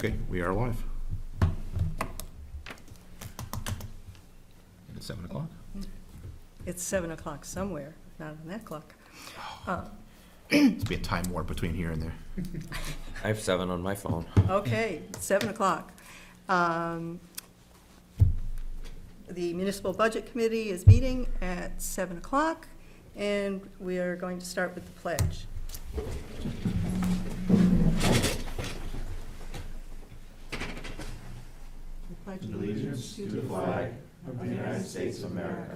Okay, we are live. It's 7 o'clock. It's 7 o'clock somewhere, not on that clock. It's be a time warp between here and there. I have 7 on my phone. Okay, 7 o'clock. The Municipal Budget Committee is meeting at 7 o'clock, and we are going to start with the pledge. Allegiance to the flag of the United States of America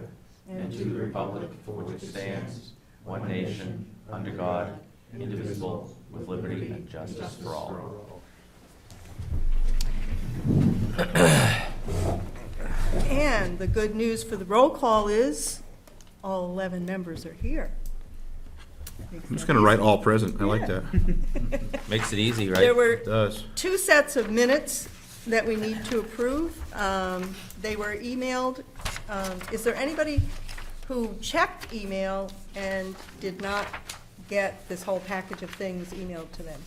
and to the republic for which it stands, one nation, under God, indivisible, with liberty and justice for all. And the good news for the roll call is all 11 members are here. I'm just gonna write all present. I like that. Makes it easy, There right? were It does. 2 sets of minutes that we need to approve. They were emailed. Is there anybody who checked email and did not get this whole package of things emailed to them?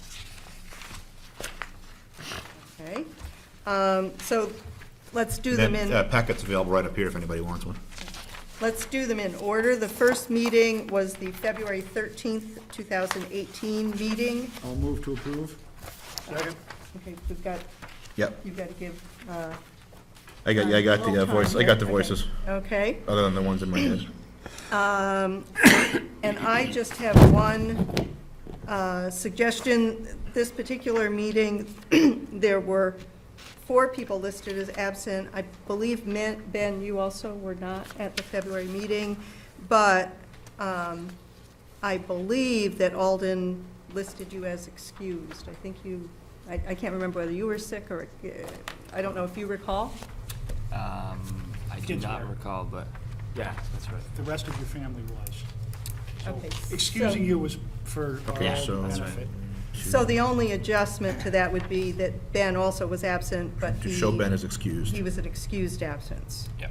Okay, so let's do them in. Packet's available right up here if anybody wants one. Let's do them in order. The first meeting was the February 13th, 2018 meeting. I'll move to approve. Okay, we've got, Yep. you've got to give, I got the voice. I got the voices, okay. other than the ones in my head. And I just have one suggestion. This particular meeting, there were 4 people listed as absent. I believe, Ben, you also were not at the February meeting, but I believe that Alden listed you as excused. I think you, I can't remember whether you were sick or, I don't know if you recall. I do not recall, but yeah, that's right. The rest of your family was. So Okay, excusing so- you was for our Okay, so- benefit. So the only adjustment to that would be that Ben also was absent, but To he. show Ben is excused. He was an excused absence. Yep.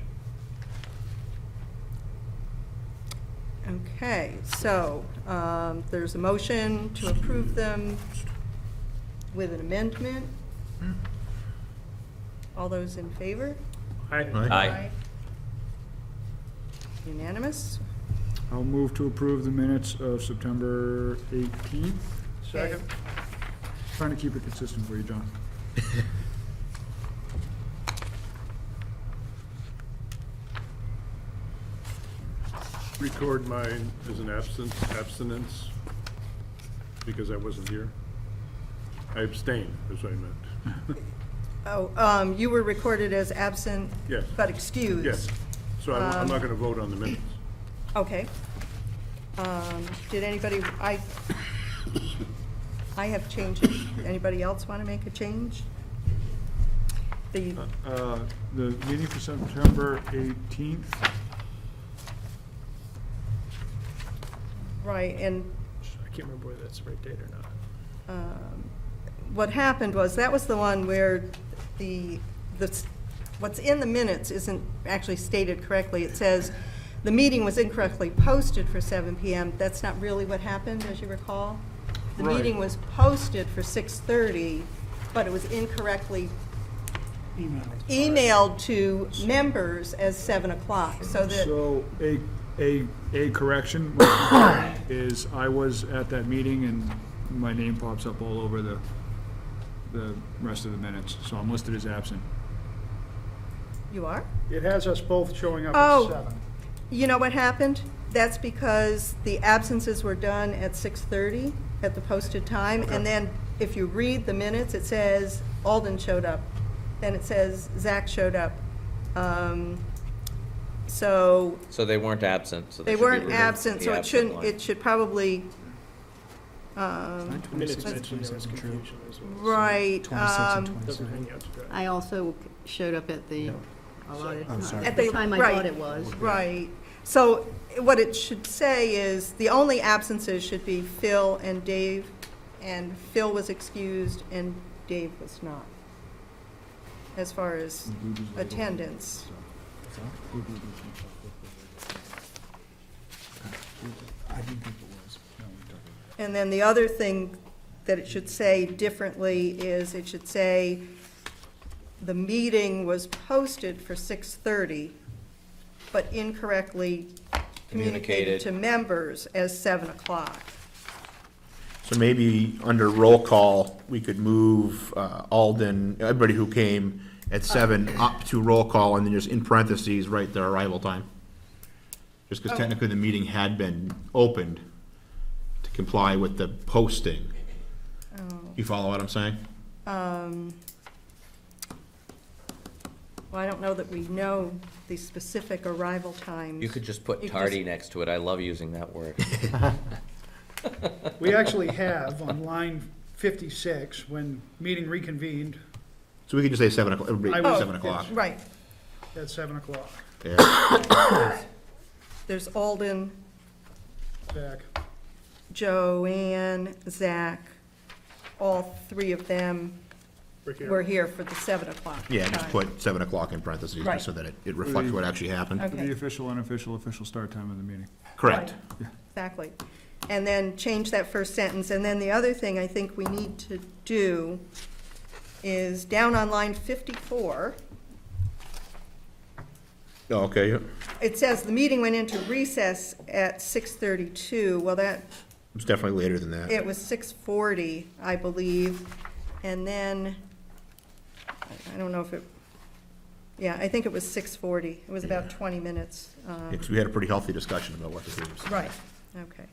Okay, so there's a motion to approve them with an amendment. All those in favor? Aye. Aye. Unanimous? I'll move to approve the minutes of September 18th. Second. Trying to keep it consistent for you, John. Record mine as an abstinence, because I wasn't here. I abstained, is what I meant. Oh, you were recorded as absent? Yes. But excused? Yes, so I'm not gonna vote on the minutes. Okay. Did anybody, I have changes. Anybody else want to make a change? The, The meeting for September 18th, right, and I can't remember whether that's the right date or not. what happened was, that was the one where what's in the minutes isn't actually stated correctly. It says, the meeting was incorrectly posted for 7 PM. That's not really what happened, as you recall. The Right. meeting was posted for 6:30, but it was incorrectly emailed to members as 7 o'clock, so that, so a correction is I was at that meeting and my name pops up all over the rest of the minutes, so I'm listed as absent. you are? It has us both showing up Oh. at 7. You know what happened? That's because the absences were done at 6:30 at the posted time, and then if you read the minutes, it says Alden showed up, then it says Zach showed up. So So they weren't absent, so they should be weren't removed absent, from so the it absent shouldn't, line. it should probably, Minutes mentioned there was confusion as well. right, Doesn't hang out to dry. I also showed up at the allotted time, At at the- the time I right. thought it was. right. So what it should say is, the only absences should be Phil and Dave, and Phil was excused and Dave was not, as far as attendance. I didn't think it was. And then the other thing that it should say differently is, it should say, the meeting was posted for 6:30, but incorrectly communicated Communicated. to members as 7 o'clock. So maybe under roll call, we could move Alden, everybody who came at 7 up to roll call, and then just in parentheses, write their arrival time. Just because technically the meeting had been opened to comply with the posting. You follow what I'm saying? Well, I don't know that we know the specific arrival times. You could just put You could tardy just- next to it. I love using that word. We actually have on line 56, when meeting reconvened So we could just say 7 o'clock, everybody, I would- 7 o'clock. Right. at 7 o'clock. Yeah. There's Alden, Zach, Joanne, Zach, all three of them we're here. were here for the 7 o'clock Yeah, just time. put 7 o'clock in parentheses, Right. just so that it reflects what actually happened. Okay. The official, unofficial, official start time of the meeting. Correct. Exactly. And then change that first sentence. And then the other thing I think we need to do is down on line 54, Oh, okay, yeah. it says the meeting went into recess at 6:32. Well, that, It's definitely later than that. it was 6:40, I believe. And then, I don't know if it, yeah, I think it was 6:40. It was about 20 minutes. Because we had a pretty healthy discussion about what to do. Right, okay.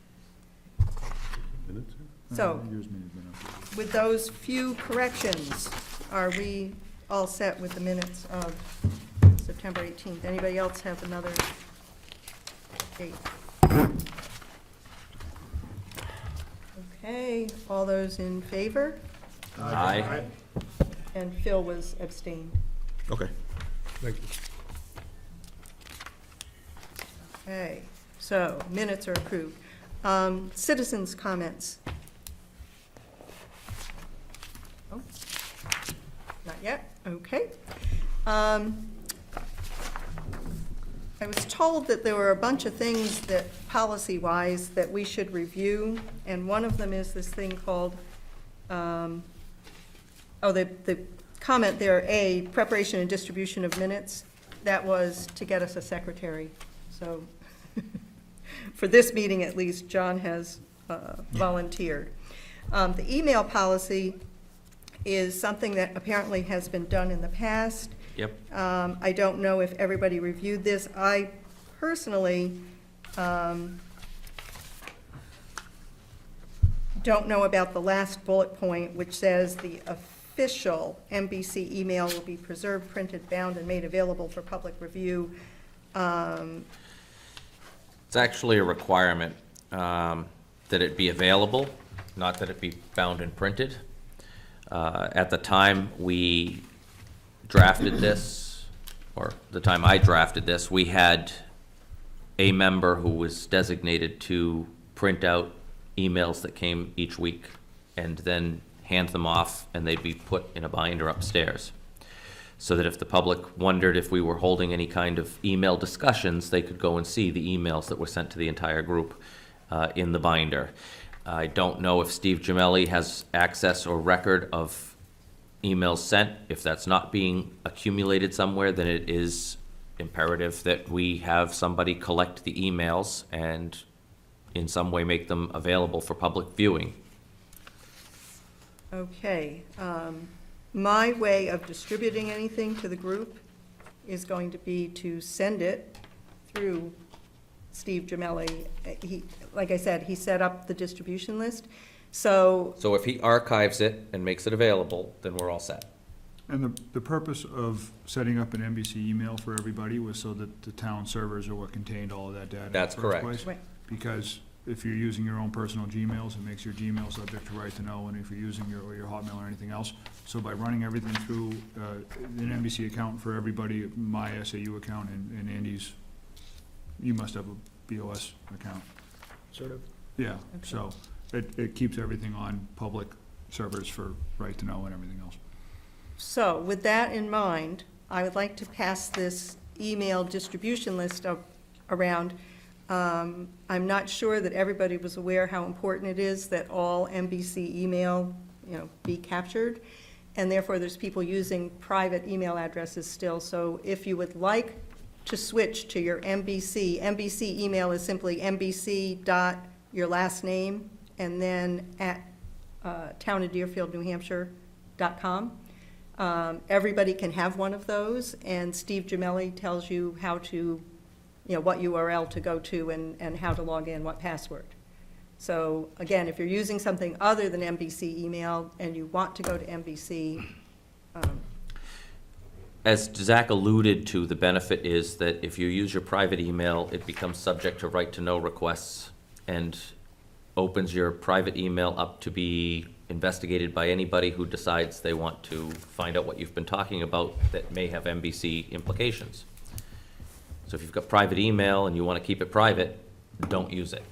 Minutes? So, Yours may have been updated. with those few corrections, are we all set with the minutes of September 18th? Anybody else have another date? Okay, all those in favor? Aye. And Phil was abstained. Okay. Thank you. Okay, so minutes are approved. Citizens' comments? Oh, not yet, okay. I was told that there were a bunch of things that, policy-wise, that we should review, and one of them is this thing called, the comment there, A, preparation and distribution of minutes. That was to get us a secretary, so, for this meeting at least, John has volunteered. The email policy is something that apparently has been done in the past. Yep. I don't know if everybody reviewed this. I personally don't know about the last bullet point, which says the official MBC email will be preserved, printed, bound, and made available for public review. It's actually a requirement that it be available, not that it be bound and printed. At the time we drafted this, or the time I drafted this, we had a member who was designated to print out emails that came each week and then hand them off, and they'd be put in a binder upstairs. So that if the public wondered if we were holding any kind of email discussions, they could go and see the emails that were sent to the entire group in the binder. I don't know if Steve Gemelli has access or record of emails sent. If that's not being accumulated somewhere, then it is imperative that we have somebody collect the emails and in some way make them available for public viewing. Okay. My way of distributing anything to the group is going to be to send it through Steve Gemelli. He, like I said, he set up the distribution list. So, So if he archives it and makes it available, then we're all set. And the purpose of setting up an NBC email for everybody was so that the town servers are what contained all of that data in the That's first correct. place. Right. Because if you're using your own personal Gmails, it makes your Gmail subject to right to know, and if you're using your Hotmail or anything else. So by running everything through an NBC account for everybody, my SAU account and Andy's, you must have a BOS account. Sort of. Yeah, so it keeps everything on public servers for right to know and everything else. so with that in mind, I would like to pass this email distribution list around. I'm not sure that everybody was aware how important it is that all NBC email, be captured. And therefore, there's people using private email addresses still. So if you would like to switch to your NBC email is simply NBC dot your last name and then at town of Deerfield, New Hampshire.com. Everybody can have one of those, and Steve Gemelli tells you how to, what URL to go to and how to log in, what password. So again, if you're using something other than NBC email and you want to go to NBC, As Zach alluded to, the benefit is that if you use your private email, it becomes subject to right-to-know requests and opens your private email up to be investigated by anybody who decides they want to find out what you've been talking about that may have NBC implications. So if you've got private email and you want to keep it private, don't use it.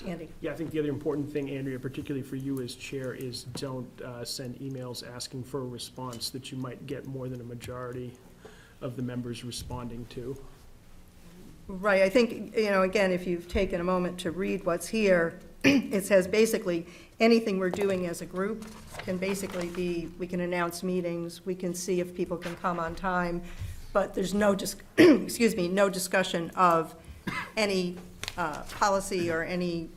Andy. Yeah, I think the other important thing, Andrea, particularly for you as chair, is don't send emails asking for a response that you might get more than a majority of the members responding to. Right, I think, again, if you've taken a moment to read what's here, it says basically, anything we're doing as a group can basically be, we can announce meetings, we can see if people can come on time, but there's no, no discussion of any policy or any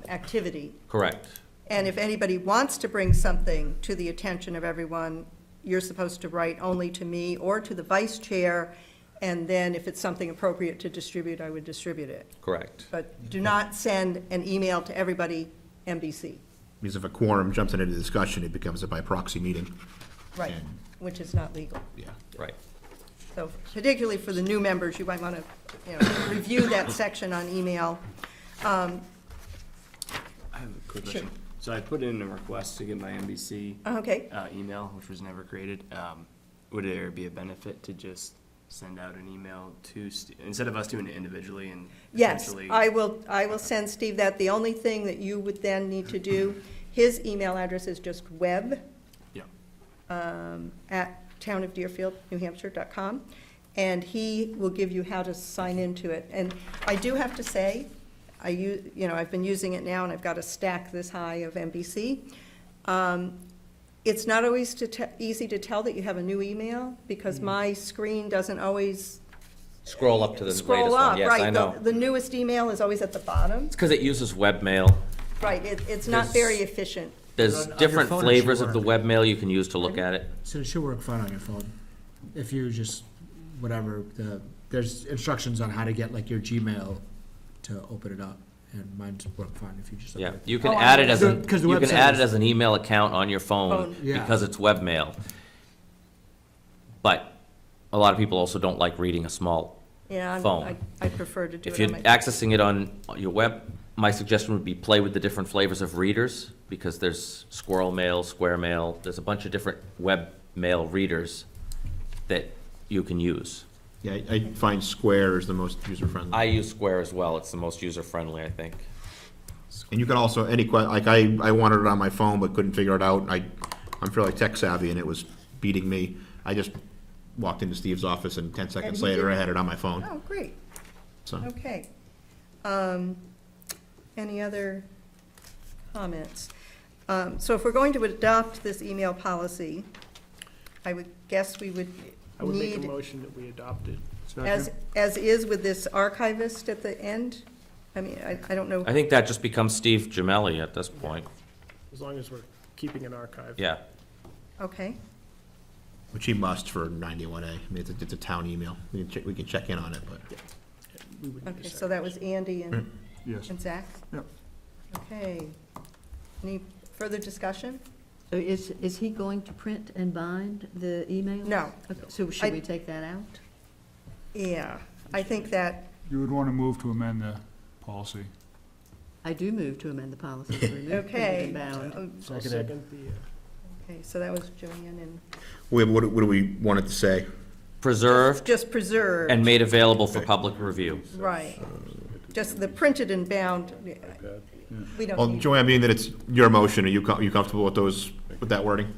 activity. Correct. And if anybody wants to bring something to the attention of everyone, you're supposed to write only to me or to the vice chair, and then if it's something appropriate to distribute, I would distribute it. Correct. But do not send an email to everybody, NBC. Because if a quorum jumps into the discussion, it becomes a by proxy meeting. Right, And- which is not legal. Yeah. Right. So particularly for the new members, you might want to, review that section on email. I have a quick Sure. question. So I put in a request to get my NBC Okay, email, which was never created. Would there be a benefit to just send out an email to, instead of us doing it individually and yes, essentially? I will send Steve that. The only thing that you would then need to do, his email address is just web Yeah. at townofdeerfieldnewhampshire.com, and he will give you how to sign into it. And I do have to say, I've been using it now, and I've got a stack this high of NBC. It's not always easy to tell that you have a new email, because my screen doesn't always Scroll up to the latest scroll one. up, Yes, right? I know. The newest email is always at the bottom. It's because it uses webmail. Right, it's not very efficient. There's On your different phone, it flavors should of the work. webmail you can use to look at it. So it should work fine on your phone. If you just, whatever, there's instructions on how to get like your Gmail to open it up, and mine's work fine if you just. Yeah, open it. you can Oh, add it as The- an, 'cause the you can website add it is- as an email account on your phone Phone. Yeah. because it's webmail. But a lot of people also don't like reading a small. Yeah, Phone. I prefer to do If it you're on my. accessing it on your web, my suggestion would be play with the different flavors of readers, because there's squirrel mail, square mail, there's a bunch of different web mail readers that you can use. Yeah, I find Square is the most user-friendly. I use Square as well, it's the most user-friendly, I think. And you can also, I wanted it on my phone but couldn't figure it out. I'm fairly tech savvy and it was beating me. I just walked into Steve's office and 10 seconds he later I did- had it on my phone, Oh, great, so. okay. Any other comments? So if we're going to adopt this email policy, I would guess we would I would make a need, motion that we adopt it. as is with this archivist at the end? I mean, I don't know. I think that just becomes Steve Gemelli at this point, As long as we're keeping an archive. yeah. Okay, Which he must for 91A. I mean, it's a town email. We can check in on it, but. We would need a okay, so second. that was Andy and Yes. Zach? Yep. Okay. Any further discussion? So is he going to print and bind the emails? No. Okay, so I- should we take that out? Yeah, I think that, You would want to move to amend the policy. I do move to amend the policy to remove printed okay. and bound. I'll second the, Okay, so that was Joanne and, What do we want it to say? Preserved just preserve. and made available for public review. Right. Just the printed and bound, we Well, don't need, Joanne, being that it's your motion, are you comfortable with with that wording?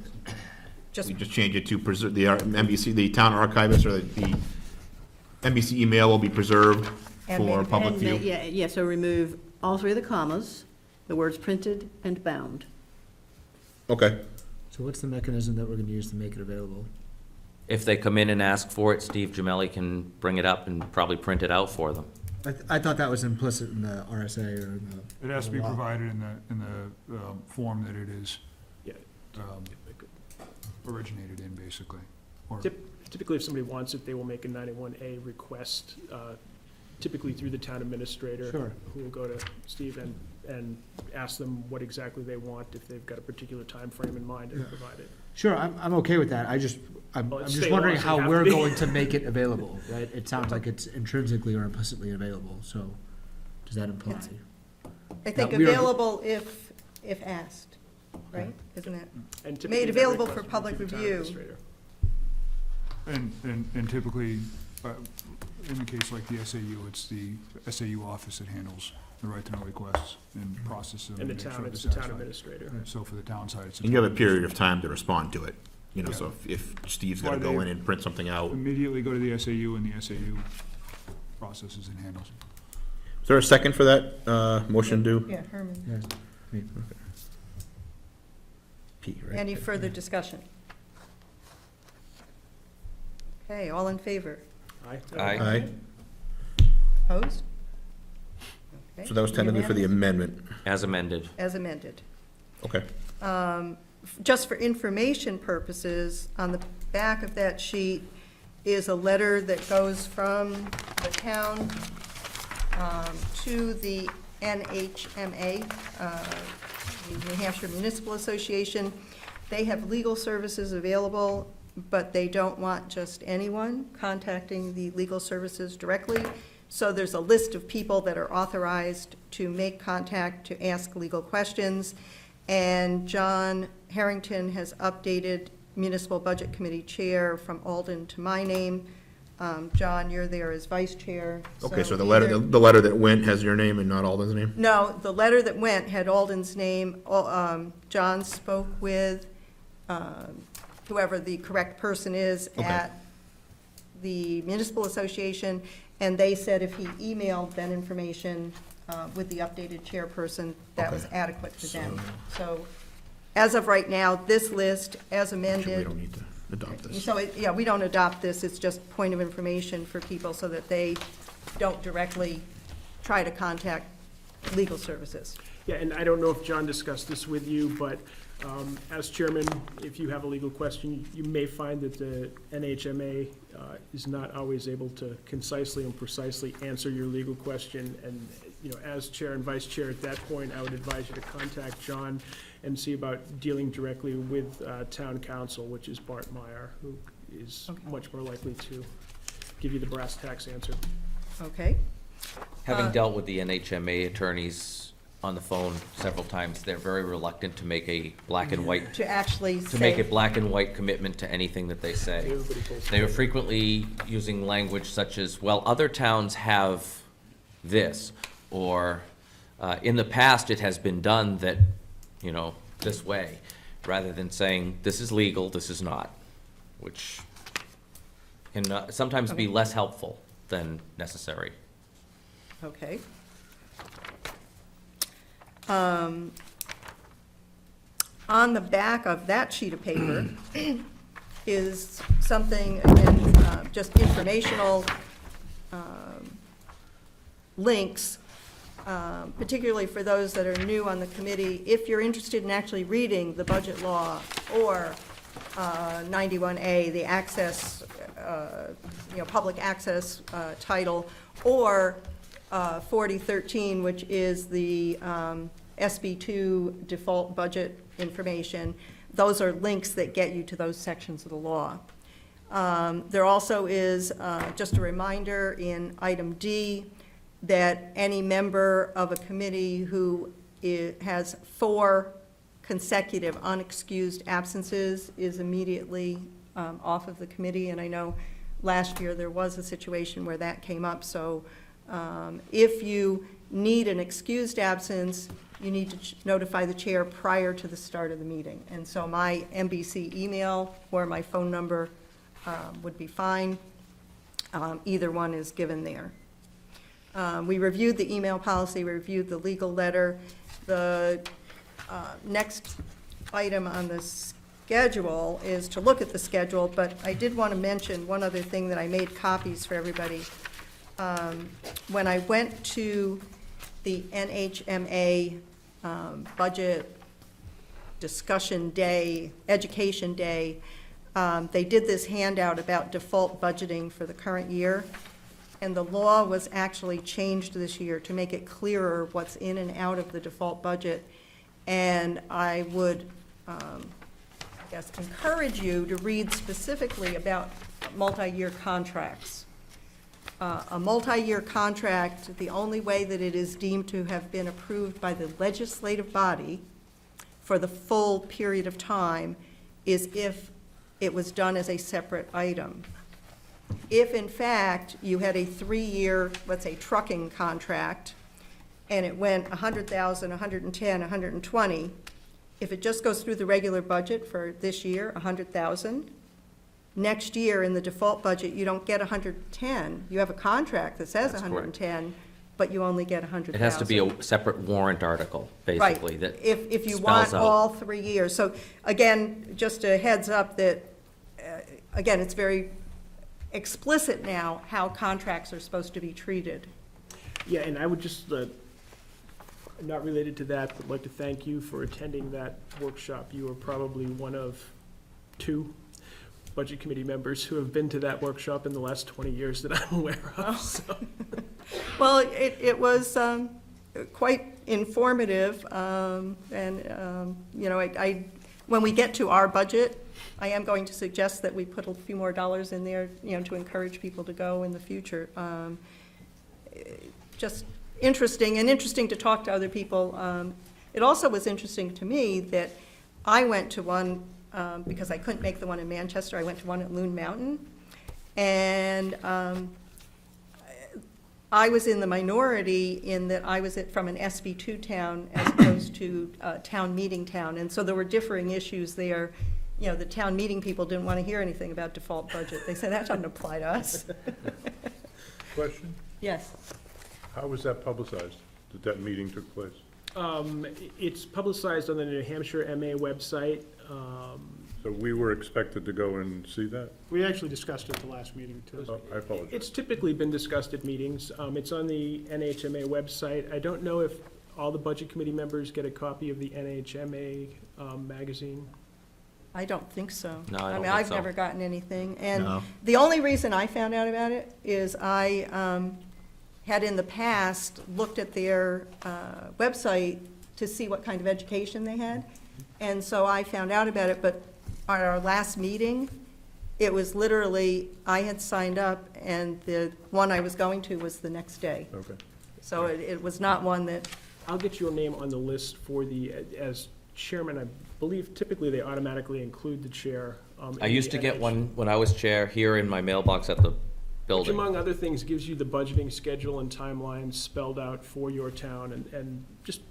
just, We just change it to preserve, the NBC, the town archivist or the NBC email will be preserved And for make- public And, view? yeah, so remove all three of the commas, the words printed and bound. Okay, So what's the mechanism that we're gonna use to make it available? If they come in and ask for it, Steve Gemelli can bring it up and probably print it out for them. I thought that was implicit in the RSA or in the. It has to be law. provided in the form that it is Yeah. originated in, basically. Or- Typically, if somebody wants it, they will make a 91A request, typically through the town administrator. Sure. Who will go to Steve and ask them what exactly they want, if they've got a particular time frame in mind, and Yeah. provide it. Sure, I'm okay with that. I'm Well, just it's state wondering law, so you how have we're to be. going to make it available, right? It sounds like it's intrinsically or implicitly available, so does that imply? I think we are- available if asked, right? Isn't it? And typically Made that available request for would be public through the town review. administrator. And typically, in the case like the SAU, it's the SAU office that handles the right to know requests and processes them. And the make sure town, they're it's the town satisfied. administrator. So for the town side, it's. and you have a period of time to respond to it, you know, Yeah. so if Steve's Why gonna go they- in and print something out. Immediately go to the SAU and the SAU processes and handles. Is there a second for that, motion to? Yeah, Herman. Yeah. P, right? Any further discussion? Okay, all in favor? Aye. Aye, Opposed? Okay, so that was technically for the unanimous. amendment, As amended. As amended. okay. Just for information purposes, on the back of that sheet is a letter that goes from the town to the NHMA, the New Hampshire Municipal Association. They have legal services available, but they don't want just anyone contacting the legal services directly. So there's a list of people that are authorized to make contact, to ask legal questions. And John Harrington has updated Municipal Budget Committee Chair from Alden to my name. John, you're there as Vice Chair. Okay, so the either- letter that went has your name and not Alden's name? No, the letter that went had Alden's name. John spoke with whoever the correct person is Okay. at the Municipal Association, and they said if he emailed that information with the updated chairperson, that was Okay. adequate for them. So, as of right now, this list, as We amended, don't need to adopt this. so, yeah, we don't adopt this, it's just point of information for people so that they don't directly try to contact legal services. Yeah, and I don't know if John discussed this with you, but as chairman, if you have a legal question, you may find that the NHMA is not always able to concisely and precisely answer your legal question. And, you know, as chair and vice chair at that point, I would advise you to contact John and see about dealing directly with town council, which is Bart Meyer, who is much more likely to give you the brass tacks answer. Okay? Having dealt with the NHMA attorneys on the phone several times, they're very reluctant to make a black and white, To actually to make a say, black and white commitment to anything that they say. Everybody pulls. They are frequently using language such as, well, other towns have this, or in the past, it has been done that, you know, this way, rather than saying, this is legal, this is not, which can sometimes be less helpful than necessary. okay. On the back of that sheet of paper is something, again, just informational links, particularly for those that are new on the committee. If you're interested in actually reading the budget law or 91A, the access, public access title, or 4013, which is the SB2 default budget information, those are links that get you to those sections of the law. There also is, just a reminder in item D, that any member of a committee who has 4 consecutive unexcused absences is immediately off of the committee. And I know last year there was a situation where that came up. So if you need an excused absence, you need to notify the chair prior to the start of the meeting. And so my MBC email or my phone number would be fine. Either one is given there. We reviewed the email policy, we reviewed the legal letter. The next item on the schedule is to look at the schedule, but I did want to mention one other thing that I made copies for everybody. When I went to the NHMA budget discussion day, education day, they did this handout about default budgeting for the current year. And the law was actually changed this year to make it clearer what's in and out of the default budget. And I would, I guess, encourage you to read specifically about multi-year contracts. A multi-year contract, the only way that it is deemed to have been approved by the legislative body for the full period of time is if it was done as a separate item. If, in fact, you had a 3-year, let's say, trucking contract, and it went 100,000, 110, 120, if it just goes through the regular budget for this year, 100,000, next year in the default budget, you don't get 110. You have a contract that says That's correct. 110, but you only get 100,000. It has to be a separate warrant article, basically, Right, that if you want spells out. all 3 years. So again, just a heads up that, again, it's very explicit now how contracts are supposed to be treated. Yeah, and I would just, not related to that, but like to thank you for attending that workshop. You are probably one of 2 budget committee members who have been to that workshop in the last 20 years that I'm aware of, so. Well, it was quite informative, and, you know, when we get to our budget, I am going to suggest that we put a few more dollars in there, you know, to encourage people to go in the future. Just interesting, and interesting to talk to other people. It also was interesting to me that I went to one, because I couldn't make the one in Manchester, I went to one at Loon Mountain, and I was in the minority in that I was from an SB2 town as opposed to town meeting town, and so there were differing issues there. You know, the town meeting people didn't want to hear anything about default budget. They said, that doesn't apply to us. Question, Yes. how was that publicized, that that meeting took place? It's publicized on the New Hampshire MA website. So we were expected to go and see that? We actually discussed it at the last meeting, too. Oh, I apologize. It's typically been discussed at meetings. It's on the NHMA website. I don't know if all the budget committee members get a copy of the NHMA magazine. I don't think so. No, I don't mean, think I've so. never gotten anything. And No. the only reason I found out about it is I had in the past looked at their website to see what kind of education they had. And so I found out about it, but at our last meeting, it was literally, I had signed up, and the one I was going to was the next day. Okay. So it was not one that, I'll get your name on the list for the, as chairman, I believe typically they automatically include the chair. I in used the to get NH. one when I was chair here in my mailbox at the Which, building. among other things, gives you the budgeting schedule and timelines spelled out for your town and just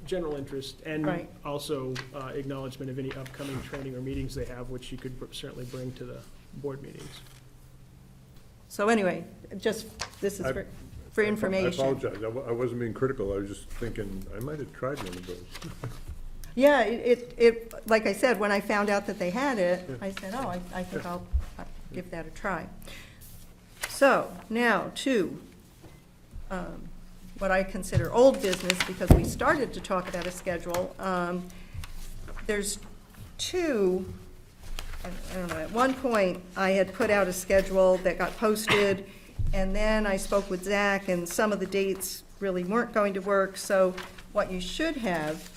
general interest. And Right. also acknowledgement of any upcoming training or meetings they have, which you could certainly bring to the board meetings. so anyway, just, this is for information. I apologize, I wasn't being critical, I was just thinking, I might have tried one of those. Yeah, it, like I said, when I found out that they had it, I said, oh, I think I'll give that a try. So, now to what I consider old business, because we started to talk about a schedule. There's 2, I don't know, at one point, I had put out a schedule that got posted, and then I spoke with Zach, and some of the dates really weren't going to work, so what you should have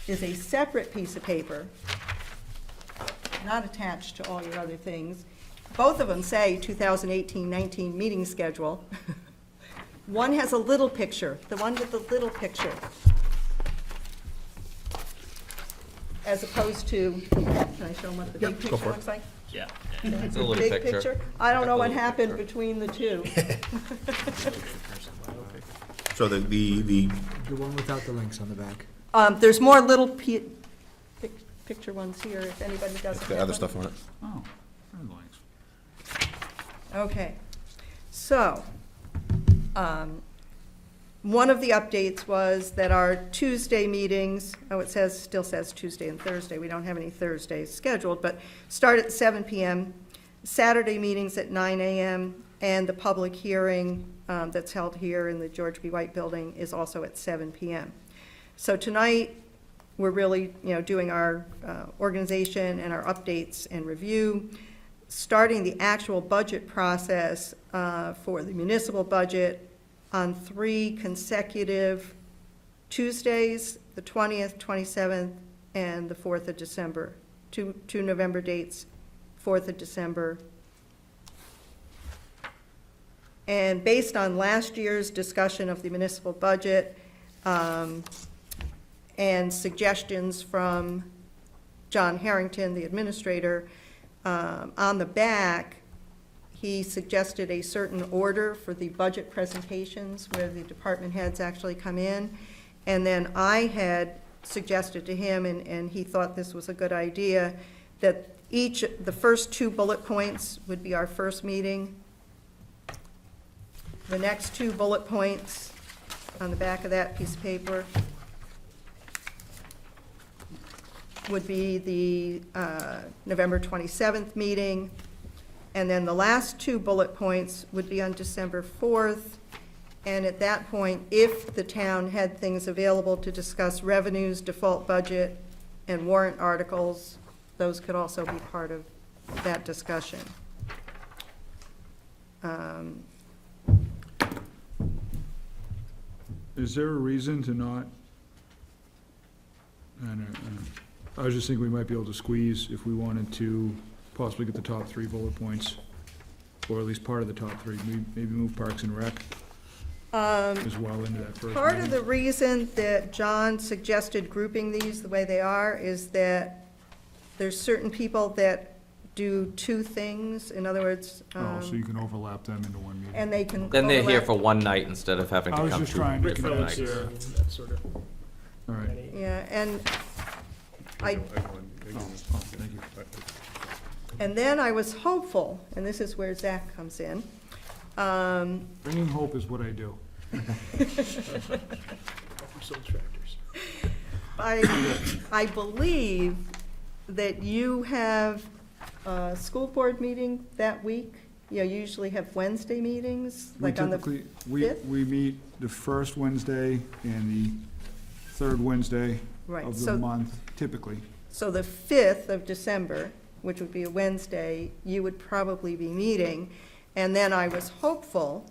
is a separate piece of paper, not attached to all your other things. Both of them say 2018-19 meeting schedule. One has a little picture, the one with the little picture, as opposed to, can I show them what the big picture looks like? Yeah. It's a little Big picture. picture? I don't know what Little happened picture. between the 2. So the The one without the links on the back. There's more little picture ones here, if anybody doesn't have the other one. stuff on it. Oh, friend links. Okay, so, One of the updates was that our Tuesday meetings, still says Tuesday and Thursday, we don't have any Thursdays scheduled, but start at 7 PM, Saturday meetings at 9 AM, and the public hearing that's held here in the George B. White Building is also at 7 PM. So tonight, we're really, doing our organization and our updates and review, starting the actual budget process for the municipal budget on 3 consecutive Tuesdays, the 20th, 27th, and the 4th of December. Two November dates, 4th of December. And based on last year's discussion of the municipal budget, and suggestions from John Harrington, the administrator, on the back, he suggested a certain order for the budget presentations where the department heads actually come in. And then I had suggested to him, and he thought this was a good idea, that the first 2 bullet points would be our first meeting. The next 2 bullet points on the back of that piece of paper would be the November 27th meeting. And then the last 2 bullet points would be on December 4th. And at that point, if the town had things available to discuss revenues, default budget, and warrant articles, those could also be part of that discussion. Is there a reason to not, I was just thinking we might be able to squeeze, if we wanted to possibly get the top 3 bullet points, or at least part of the top 3, maybe move Parks and Rec as well into that first Part of meeting. the reason that John suggested grouping these the way they are is that there's certain people that do 2 things. In other words, Oh, so you can overlap them into one meeting. and they can Then they're here overlap. for one night instead of having I to was come just to trying to different connect. nights. Volunteer, that sort of. All right. Yeah, and I Thank you. and then I was hopeful, and this is where Zach comes in. Bringing hope is what I do. Sold tractors. I believe that you have a school board meeting that week. You usually have Wednesday meetings, We like on the typically, 5th? we meet the first Wednesday and the third Wednesday Right, of the so, month, typically. so the 5th of December, which would be a Wednesday, you would probably be meeting. And then I was hopeful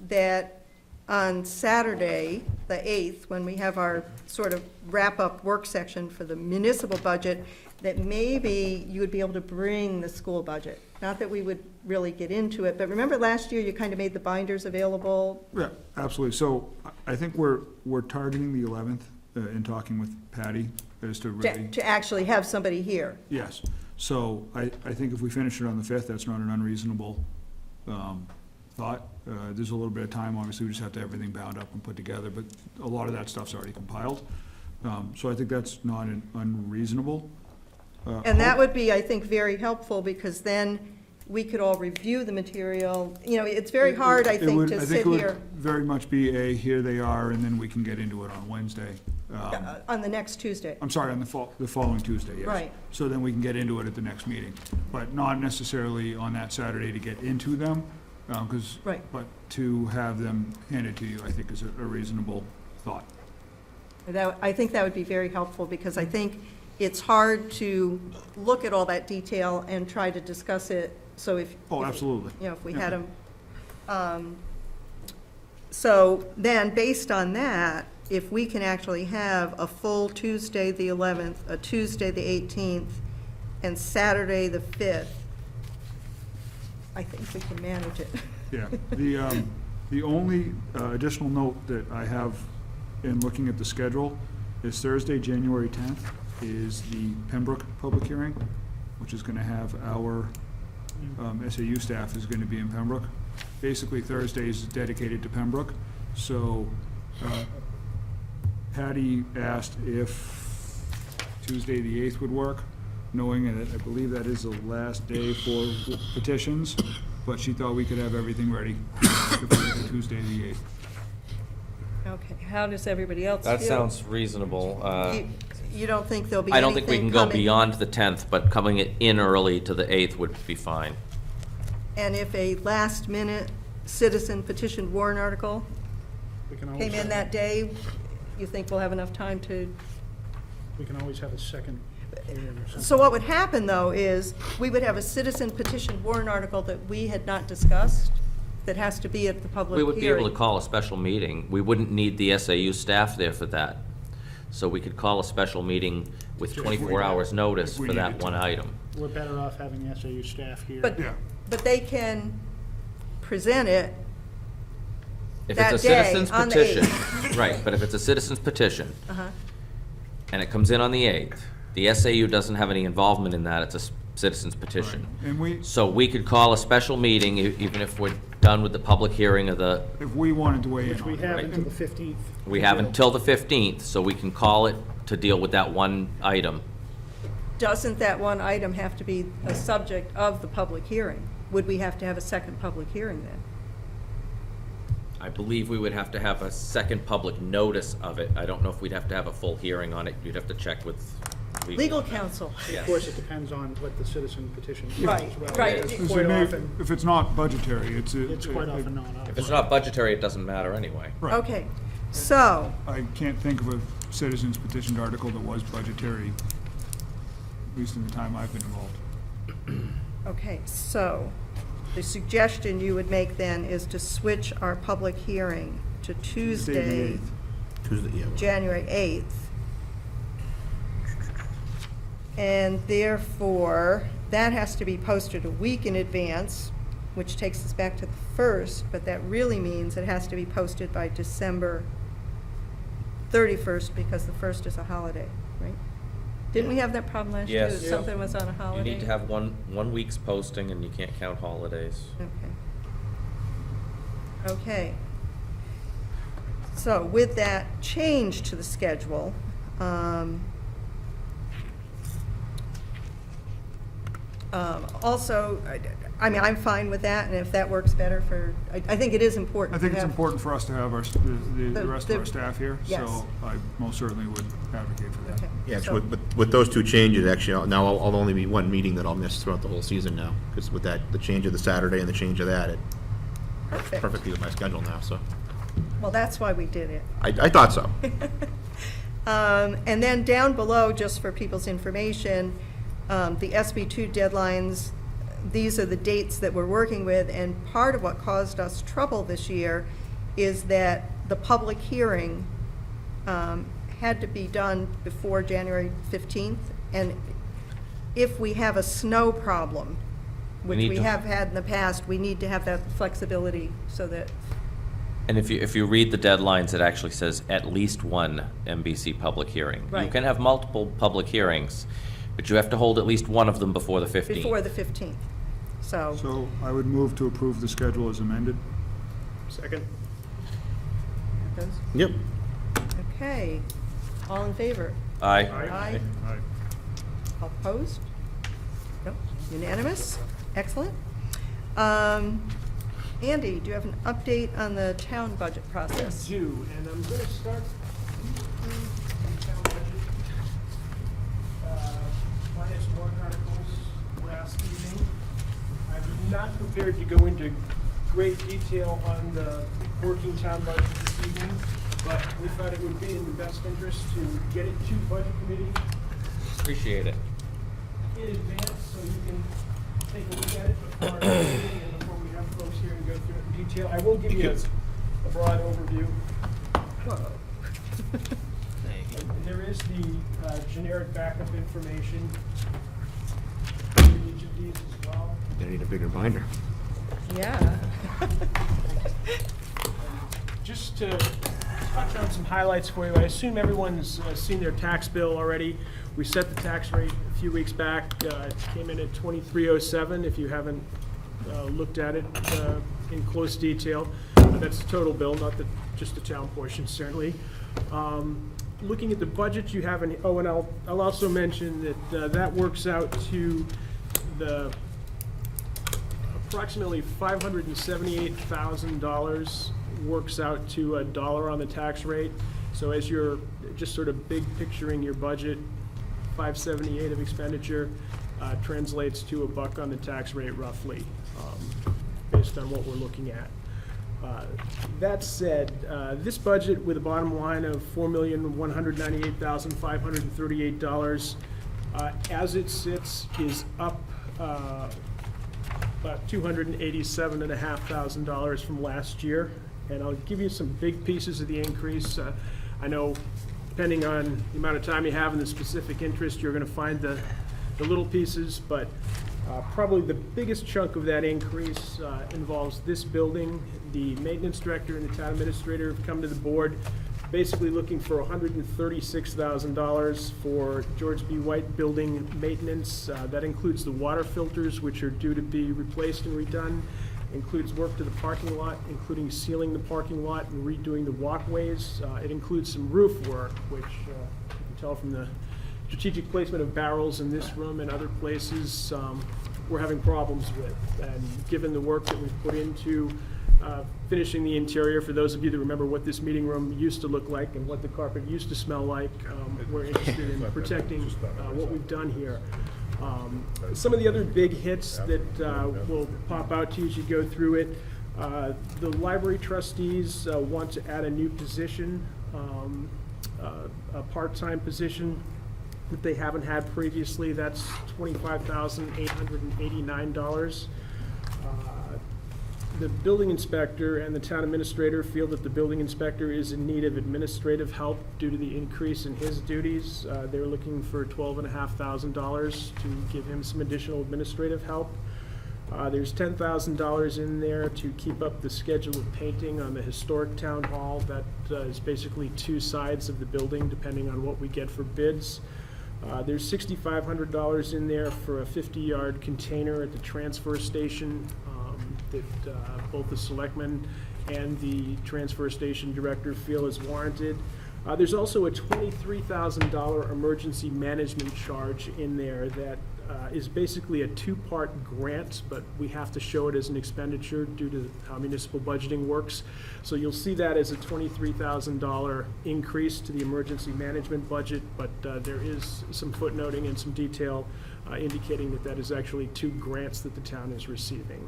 that on Saturday, the 8th, when we have our sort of wrap-up work section for the municipal budget, that maybe you would be able to bring the school budget. Not that we would really get into it, but remember last year you kind of made the binders available? Yeah, absolutely. So I think we're targeting the 11th in talking with Patty as to really, To actually have somebody here. yes. So I think if we finish it on the 5th, that's not an unreasonable thought. There's a little bit of time, obviously, we just have to have everything bound up and put together, but a lot of that stuff's already compiled. So I think that's not unreasonable. And that would be, I think, very helpful, because then we could all review the material. You know, it's very hard, I think, to sit it would here very much be here they are, and then we can get into it on Wednesday. on the next Tuesday. I'm sorry, on the following Tuesday, yes. Right. So then we can get into it at the next meeting, but not necessarily on that Saturday to get into them, because. Right. But to have them handed to you, I think is a reasonable thought. I think that would be very helpful, because I think it's hard to look at all that detail and try to discuss it, so if. Oh, absolutely. You know, if we Yeah. had them. So then, based on that, if we can actually have a full Tuesday, the 11th, a Tuesday, the 18th, and Saturday, the 5th, I think we can manage it. Yeah, the only additional note that I have in looking at the schedule is Thursday, January 10th, is the Pembroke public hearing, which is gonna have our SAU staff is gonna be in Pembroke. Basically, Thursday is dedicated to Pembroke, so Patty asked if Tuesday, the 8th would work, knowing that I believe that is the last day for petitions, but she thought we could have everything ready if we did Tuesday, the 8th. Okay, how does everybody else feel? That sounds reasonable. You don't think there'll be I anything don't think we can go coming? beyond the 10th, but coming it in early to the 8th would be fine. And if a last-minute citizen petition warrant article We can always came in have- that day, you think we'll have enough time to? We can always have a second hearing or something. So what would happen, though, is we would have a citizen petition warrant article that we had not discussed, that has to be at the public We hearing. would be able to call a special meeting. We wouldn't need the SAU staff there for that. So we could call a special meeting with 24 hours' notice if we for that needed to. one item. We're better off having the SAU staff here. But, Yeah. but they can present it, If That it's a day, citizen's on the petition, right, but if it's a citizen's petition, and it comes in on the 8th, the SAU doesn't have any involvement in that, it's a citizen's petition. And we, So we could call a special meeting, even if we're done with the public hearing of the, if we wanted to weigh in Which we on have it. until the 15th. we have until the 15th, so we can call it to deal with that one item. doesn't that one item have to be a subject of the public hearing? Would we have to have a second public hearing then? I believe we would have to have a second public notice of it. I don't know if we'd have to have a full hearing on it. You'd have to check with Legal counsel. Of course, it depends on what the citizen petition is Right, as well. right. It's Because quite it may- often, If it's not budgetary, it's a. it's quite often not If us. it's not budgetary, it doesn't matter anyway. Right. Okay, so, I can't think of a citizens petitioned article that was budgetary, at least in the time I've been involved. okay, so, the suggestion you would make then is to switch our public hearing to Tuesday, 8th. Tuesday, yeah. January 8th. And therefore, that has to be posted a week in advance, which takes us back to the 1st, but that really means it has to be posted by December 31st, because the 1st is a holiday, right? Didn't we have that problem last year? Yes. That something was on a You holiday? need to have one week's posting, and you can't count holidays. Okay. Okay. So with that change to the schedule, also, I mean, I'm fine with that, and if that works better for, I think it is important I to think it's have- important for us to have our, the rest of our staff here, Yes. so I most certainly would advocate for that. Okay. Yeah, so- actually, with those two changes, actually, now I'll only be one meeting that I'll miss throughout the whole season now, because with that, the change of the Saturday and the change of that, it works Perfect. perfectly with my schedule now, so. Well, that's why we did it. I thought so. And then down below, just for people's information, the SB2 deadlines, these are the dates that we're working with, and part of what caused us trouble this year is that the public hearing had to be done before January 15th, and if we have a snow problem, which need we to- have had in the past, we need to have that flexibility so that, And if you read the deadlines, it actually says at least one MBC public hearing. You Right. can have multiple public hearings, but you have to hold at least one of them before the 15th. before the 15th. So, So I would move to approve the schedule as amended. Second? those- Yep. okay, all in favor? Aye. Aye. Aye. Opposed? No, unanimous, excellent. Andy, do you have an update on the town budget process? Do, and I'm gonna start the town budget. Finance warrant articles last evening. I'm not prepared to go into great detail on the working town budget this evening, but we thought it would be in the best interest to get it to budget committee Appreciate it. in advance, so you can take a look at it before our meeting and before we have folks here and go through it in detail. I will give you a broad overview. And there is the generic backup information in each of these as well. Gonna need a bigger binder. Yeah. Just to touch on some highlights for you, I assume everyone's seen their tax bill already. We set the tax rate a few weeks back. It came in at 2307, if you haven't looked at it in close detail. That's the total bill, not just the town portion, certainly. Looking at the budget, you have and I'll also mention that that works out to the approximately $578,000 works out to $1 on the tax rate. So as you're just sort of big picturing your budget, 578 of expenditure translates to $1 on the tax rate roughly, based on what we're looking at. That said, this budget with a bottom line of $4,198,538, as it sits, is up about $287,500 from last year. And I'll give you some big pieces of the increase. I know, depending on the amount of time you have and the specific interest, you're going to find the little pieces, but probably the biggest chunk of that increase involves this building. The maintenance director and the town administrator have come to the board basically looking for $136,000 for George B. White building maintenance. That includes the water filters, which are due to be replaced and redone. Includes work to the parking lot, including sealing the parking lot and redoing the walkways. It includes some roof work, which you can tell from the strategic placement of barrels in this room and other places we're having problems with. And given the work that we've put into finishing the interior, for those of you that remember what this meeting room used to look like and what the carpet used to smell like, we're interested in protecting what we've done here. Some of the other big hits that will pop out to you as you go through it, the library trustees want to add a new position, a part-time position that they haven't had previously. That's $25,889. The building inspector and the town administrator feel that the building inspector is in need of administrative help due to the increase in his duties. They're looking for $12,500 to give him some additional administrative help. There's $10,000 in there to keep up the schedule of painting on the historic town hall. That is basically 2 sides of the building, depending on what we get for bids. There's $6,500 in there for a 50-yard container at the transfer station that both the selectmen and the transfer station director feel is warranted. There's also a $23,000 emergency management charge in there that is basically a 2-part grant, but we have to show it as an expenditure due to how municipal budgeting works. So you'll see that as a $23,000 increase to the emergency management budget, but there is some footnoting and some detail indicating that that is actually 2 grants that the town is receiving.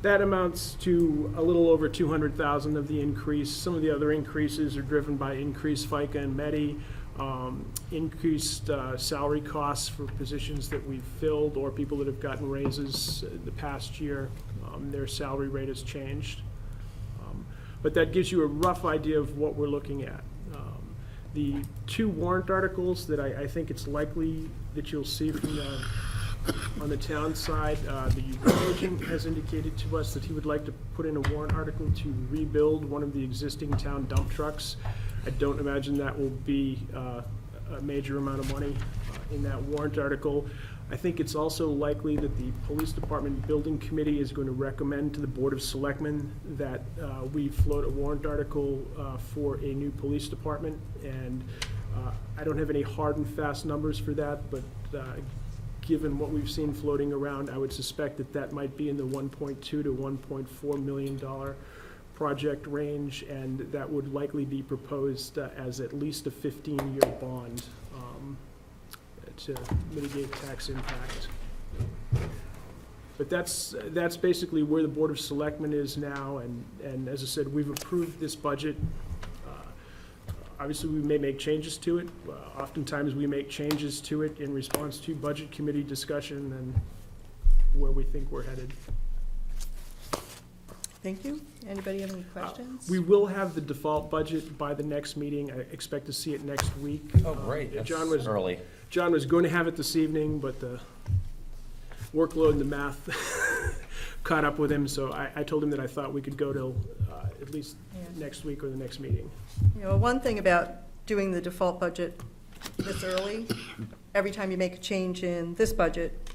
That amounts to a little over $200,000 of the increase. Some of the other increases are driven by increased FICA and MEDI, increased salary costs for positions that we've filled or people that have gotten raises the past year. Their salary rate has changed. But that gives you a rough idea of what we're looking at. The 2 warrant articles that I think it's likely that you'll see from on the town side, the agent has indicated to us that he would like to put in a warrant article to rebuild one of the existing town dump trucks. I don't imagine that will be a major amount of money in that warrant article. I think it's also likely that the police department building committee is going to recommend to the Board of Selectmen that we float a warrant article for a new police department. And I don't have any hard and fast numbers for that, but given what we've seen floating around, I would suspect that that might be in the $1.2 to $1.4 million project range, and that would likely be proposed as at least a 15-year bond to mitigate tax impact. But that's basically where the Board of Selectmen is now, and as I said, we've approved this budget. Obviously, we may make changes to it. Oftentimes, we make changes to it in response to budget committee discussion and where we think we're headed. Thank you. Anybody have any questions? We will have the default budget by the next meeting. I expect to see it next week. Oh, great, that's John was early. John was going to have it this evening, but the workload and the math caught up with him, so I told him that I thought we could go till at least next week or the next meeting. You know, one thing about doing the default budget this early, every time you make a change in this budget,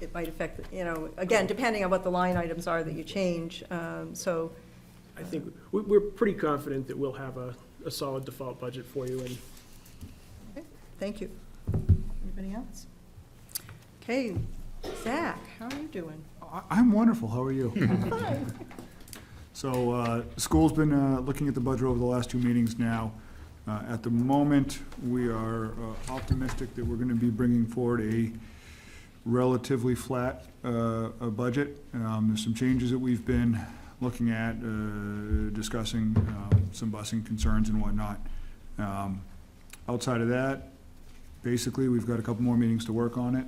it might affect, you know, again, depending on what the line items are that you change, so. I think we're pretty confident that we'll have a solid default budget for you. And Okay, thank you. Anybody else? Okay, Zach, how are you doing? I'm wonderful, how are you? Fine. So, school's been, looking at the budget over the last 2 meetings now. At the moment, we are optimistic that we're gonna be bringing forward a relatively flat, budget. There's some changes that we've been looking at, discussing, some busing concerns and whatnot. Outside of that, basically, we've got a couple more meetings to work on it,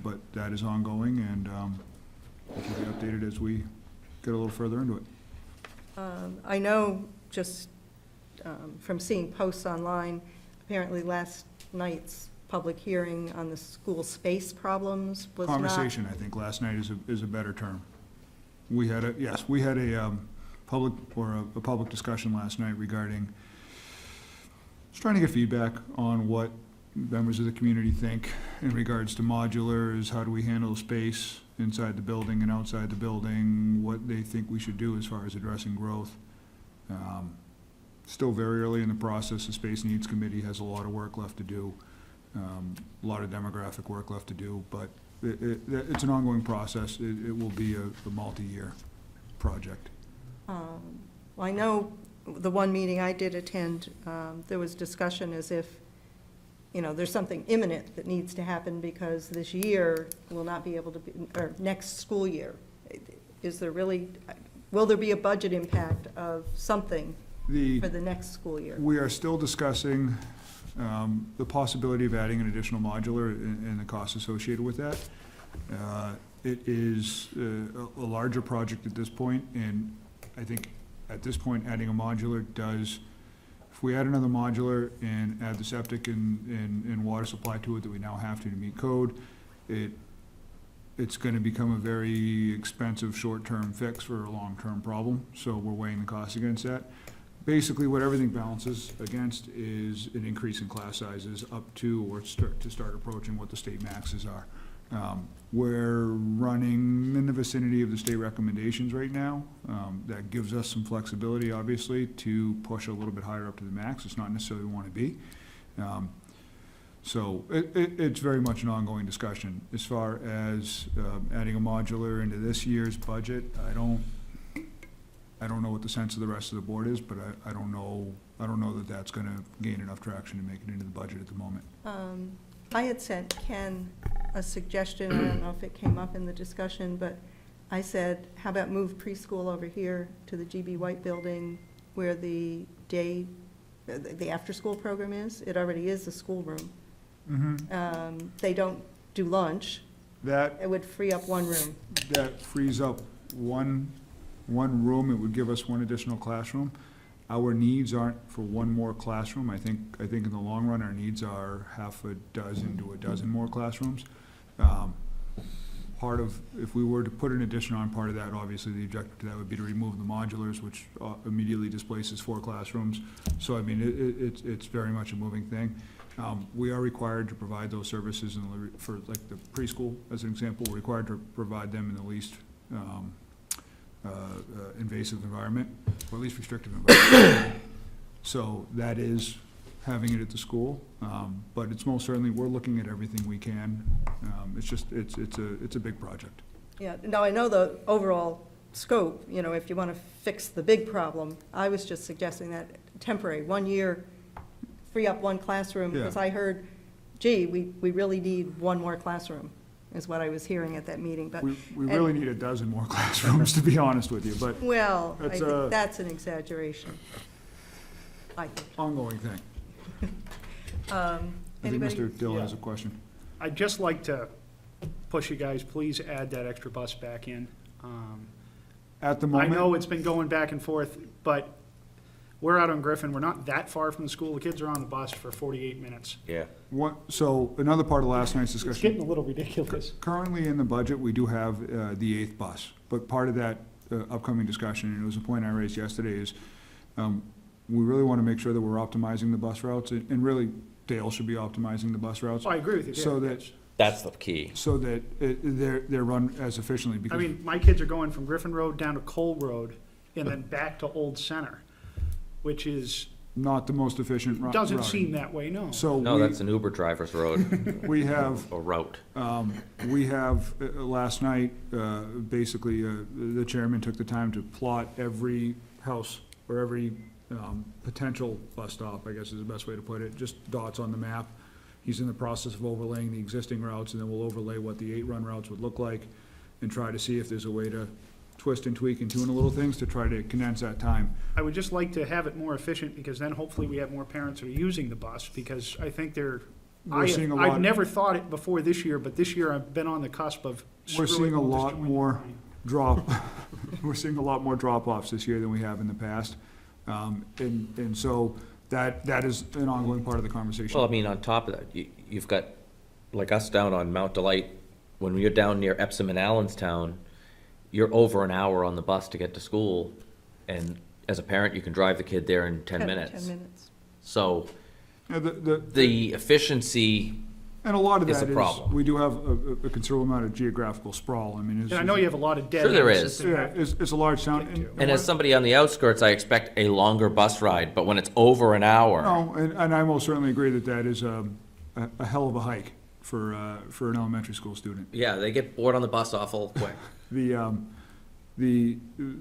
but that is ongoing, and, we'll keep you updated as we get a little further into it. I know, just from seeing posts online, apparently last night's public hearing on the school space problems was not. Conversation, I think, last night is a better term. We had a public discussion last night regarding, just trying to get feedback on what members of the community think in regards to modulars, how do we handle space inside the building and outside the building, what they think we should do as far as addressing growth. Still very early in the process. The Space Needs Committee has a lot of work left to do, a lot of demographic work left to do, but it's an ongoing process. It will be a multi-year project. Well, I know the one meeting I did attend, there was discussion as if, there's something imminent that needs to happen because this year will not be able to be, or next school year. Is there really, will there be a budget impact of something for the next school year? We are still discussing the possibility of adding an additional modular and the costs associated with that. It is a larger project at this point, and I think at this point, adding a modular does, if we add another modular and add the septic and water supply to it that we now have to meet code, it's gonna become a very expensive short-term fix for a long-term problem, so we're weighing the costs against that. Basically, what everything balances against is an increase in class sizes up to, or to start approaching what the state maxes are. We're running in the vicinity of the state recommendations right now. That gives us some flexibility, obviously, to push a little bit higher up to the max. It's not necessarily we want to be. So it's very much an ongoing discussion. As far as adding a modular into this year's budget, I don't know what the sense of the rest of the board is, but I don't know that that's gonna gain enough traction to make it into the budget at the moment. I had sent Ken a suggestion, I don't know if it came up in the discussion, but I said, how about move preschool over here to the GB White building where the after-school program is? It already is the schoolroom. They don't do lunch. It would free up one room. That frees up one room. It would give us one additional classroom. Our needs aren't for one more classroom. I think in the long run, our needs are half a dozen to a dozen more classrooms. If we were to put an addition on, part of that, obviously, the objective to that would be to remove the modulars, which immediately displaces 4 classrooms. So, I mean, it's very much a moving thing. We are required to provide those services for, like, the preschool, as an example. We're required to provide them in the least invasive environment, or at least restrictive environment. So that is having it at the school, but it's most certainly, we're looking at everything we can. It's a big project. Yeah, now I know the overall scope, if you want to fix the big problem, I was just suggesting that temporary, 1 year, free up one classroom, because I heard, gee, we really need one more classroom, is what I was hearing at that meeting, but. We really need a dozen more classrooms, to be honest with you, but. Well, I That's think that's an exaggeration. I think. Ongoing thing. I think Anybody? Mr. Dill has a question. I'd just like to push you guys, please add that extra bus back in. At the I moment. know it's been going back and forth, but we're out on Griffin, we're not that far from the school, the kids are on the bus for 48 minutes. Yeah. So another part of last night's It's discussion. getting a little ridiculous. Currently in the budget, we do have the 8th bus, but part of that upcoming discussion, and it was a point I raised yesterday, is we really want to make sure that we're optimizing the bus routes, and really Dale should be optimizing the bus routes. Oh, I agree with you. So yeah, that- That's the key. So that they're run as efficiently, I because mean, my kids are going from Griffin Road down to Cole Road and then back to Old Center, which is not the most efficient route. Doesn't seem that way, no. So No, we, that's an Uber driver's road we have, or route. we have, last night, basically, the chairman took the time to plot every house or every potential bus stop, I guess is the best way to put it, just dots on the map. He's in the process of overlaying the existing routes, and then we'll overlay what the 8-run routes would look like and try to see if there's a way to twist and tweak and tune a little things to try to condense that time. I would just like to have it more efficient, because then hopefully we have more parents who are using the bus, because I think We're seeing a lot- I've never thought it before this year, but this year I've been on the cusp of We're screwing seeing a with this lot joint more line. we're seeing a lot more drop-offs this year than we have in the past. And so that is an ongoing part of the conversation. Well, I mean, on top of that, you've got, like us down on Mount Delight, when you're down near Epsom and Allenstown, you're over an hour on the bus to get to school, and as a parent, you can drive the kid there in 10 minutes. 10 minutes. So Yeah, the efficiency, And a lot of It's that a is, problem. we do have a considerable amount of geographical sprawl. I mean, And I know you have a lot of dead. Sure there ends is. that they Yeah, have to it's a large town. get to. and as somebody on the outskirts, I expect a longer bus ride, but when it's over an hour, No, and I most certainly agree that that is a hell of a hike for an elementary school student. yeah, they get bored on the bus awful quick.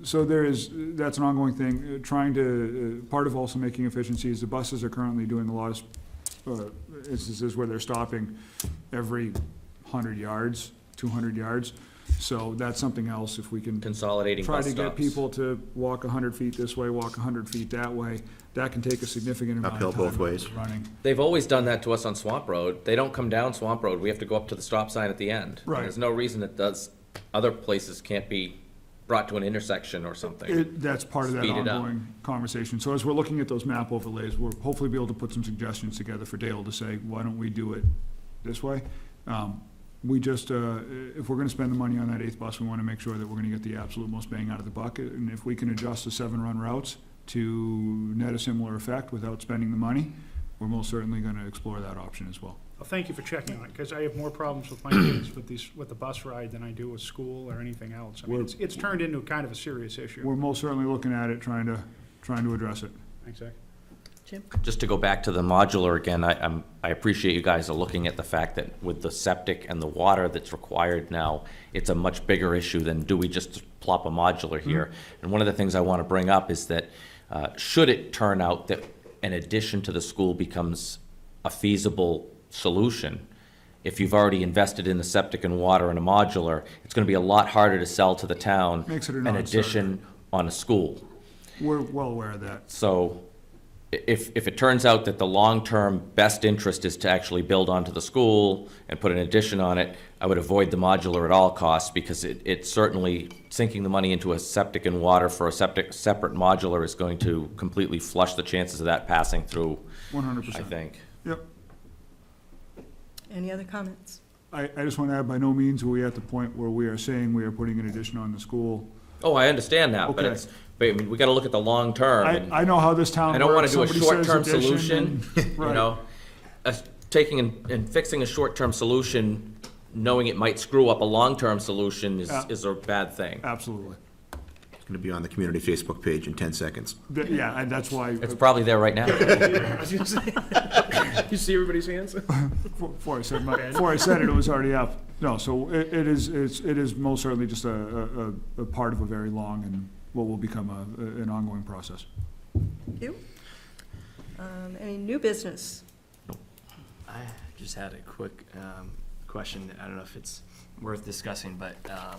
So that's an ongoing thing, trying to, part of also making efficiencies, the buses are currently doing a lot of instances where they're stopping every 100 yards, 200 yards. So that's something else, if we can Consolidating try bus to get stops. people to walk 100 feet this way, walk 100 feet that way, that can take a significant amount of time. Uphill both ways. Running. They've always done that to us on Swamp Road. They don't come down Swamp Road. We have to go up to the stop sign at the end. Right. There's no reason that other places can't be brought to an intersection or something. That's part of that Speed it up. ongoing conversation. So as we're looking at those map overlays, we'll hopefully be able to put some suggestions together for Dale to say, why don't we do it this way? We just, if we're gonna spend the money on that 8th bus, we wanna make sure that we're gonna get the absolute most bang out of the bucket. And if we can adjust the 7-run routes to net a similar effect without spending the money, we're most certainly gonna explore that option as well. Well, thank you for checking on it, because I have more problems with my kids with the bus ride than I do with school or anything else. I mean, We're- it's turned into kind of a serious issue. We're most certainly looking at it, trying to address it. Thanks, Zach. Jim? Just to go back to the modular again, I appreciate you guys are looking at the fact that with the septic and the water that's required now, it's a much bigger issue than do we just plop a modular here? And one of the things I want to bring up is that, should it turn out that an addition to the school becomes a feasible solution, if you've already invested in the septic and water and a modular, it's going to be a lot harder to sell to the town Makes it a an non-starter. addition on a school. We're well aware of that. So if it turns out that the long-term best interest is to actually build onto the school and put an addition on it, I would avoid the modular at all costs, because it certainly, sinking the money into a septic and water for a separate modular is going to completely flush the chances of that passing through, 100%. I think. Yep. Any other comments? I just want to add, by no means are we at the point where we are saying we are putting an addition on the school. Oh, I understand that, but Okay. I mean, we gotta look at the long term. and I know how this town works. I don't wanna do a Somebody says short-term addition solution, and- you Right. know? Taking and fixing a short-term solution, knowing it might screw up a long-term solution Yeah. is a bad thing. Absolutely. It's gonna be on the community Facebook page in 10 seconds. Yeah, and that's why, It's probably there right now. You see everybody's hands? before I said it, it was already up. No, so it is most certainly just a part of a very long and what will become an ongoing process. Thank you. Any new business? I just had a quick question. I don't know if it's worth discussing, but I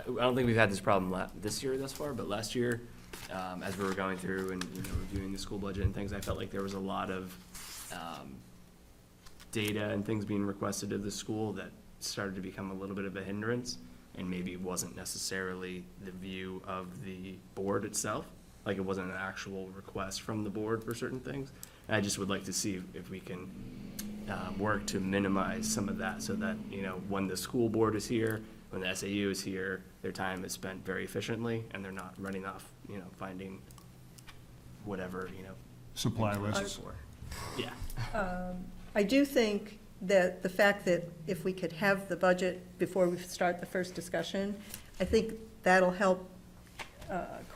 don't think we've had this problem this year thus far, but last year, as we were going through and reviewing the school budget and things, I felt like there was a lot of data and things being requested of the school that started to become a little bit of a hindrance, and maybe it wasn't necessarily the view of the board itself. Like, it wasn't an actual request from the board for certain things. And I just would like to see if we can work to minimize some of that, so that, when the school board is here, when the SAU is here, their time is spent very efficiently, and they're not running off, finding whatever, Supply to lists. for. Yeah. I do think that the fact that if we could have the budget before we start the first discussion, I think that'll help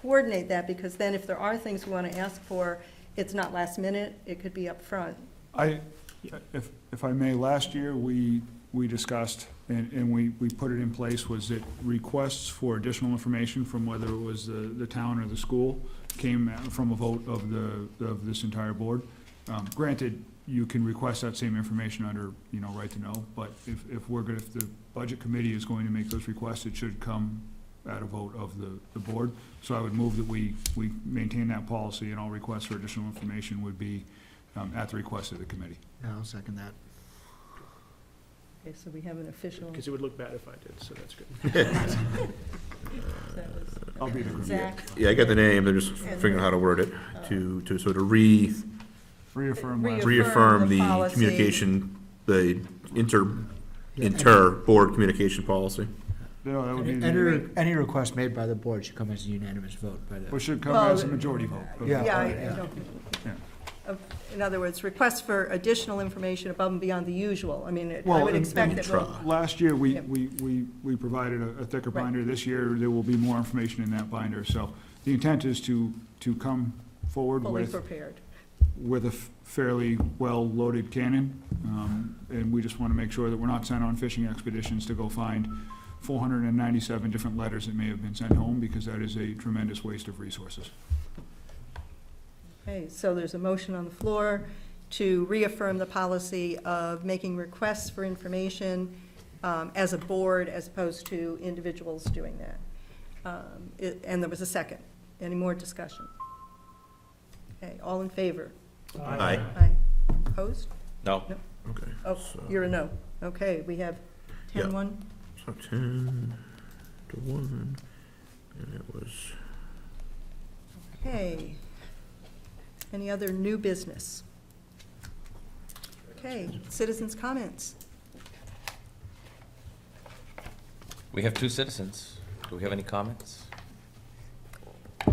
coordinate that, because then if there are things we want to ask for it's not last minute, it could be up front. If I may, last year, we discussed, and we put it in place, was that requests for additional information from whether it was the town or the school came from a vote of this entire board. Granted, you can request that same information under, right to know, but if the budget committee is going to make those requests, it should come at a vote of the board. So I would move that we maintain that policy, and all requests for additional information would be at the request of the committee. Yeah, I'll second that. Okay, so we have an official. Because it would look bad if I did, so that's good. I'll be the committee. Zach, Yeah, I got the name, they're just figuring out how to word it, to sort of Reaffirm last. reaffirm the the policy. communication, the inter-board communication policy. No, that would be, Any request made by the board should come as a unanimous vote by the. or should come Well, as a majority vote. Yeah. Yeah, Yeah. I don't, Yeah. in other words, requests for additional information above and beyond the usual. I mean, I Well, would expect that we'll. Last year, Yep. we provided a thicker Right. binder. This year, there will be more information in that binder. So the intent is to come forward Fully with prepared. a fairly well-loaded cannon. And we just want to make sure that we're not sent on fishing expeditions to go find 497 different letters that may have been sent home, because that is a tremendous waste of resources. Okay, so there's a motion on the floor to reaffirm the policy of making requests for information as a board as opposed to individuals doing that. And there was a second. Any more discussion? Okay, all in favor? Aye. Aye. Opposed? No. Okay. Oh, so- you're a no. Okay, we have Yeah. 10-1. So 10-1, and it was, Okay. Any other new business? Okay, citizens' comments. We have 2 citizens. Do we have any comments?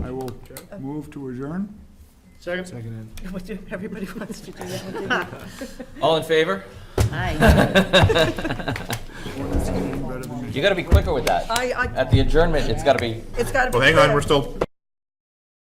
I will move to adjourn. Second? Seconded. Everybody wants to do that. All in favor? Aye. You gotta be quicker with that. I, At the adjournment, it's gotta be. it's got to be. oh, hang on, clear. we're still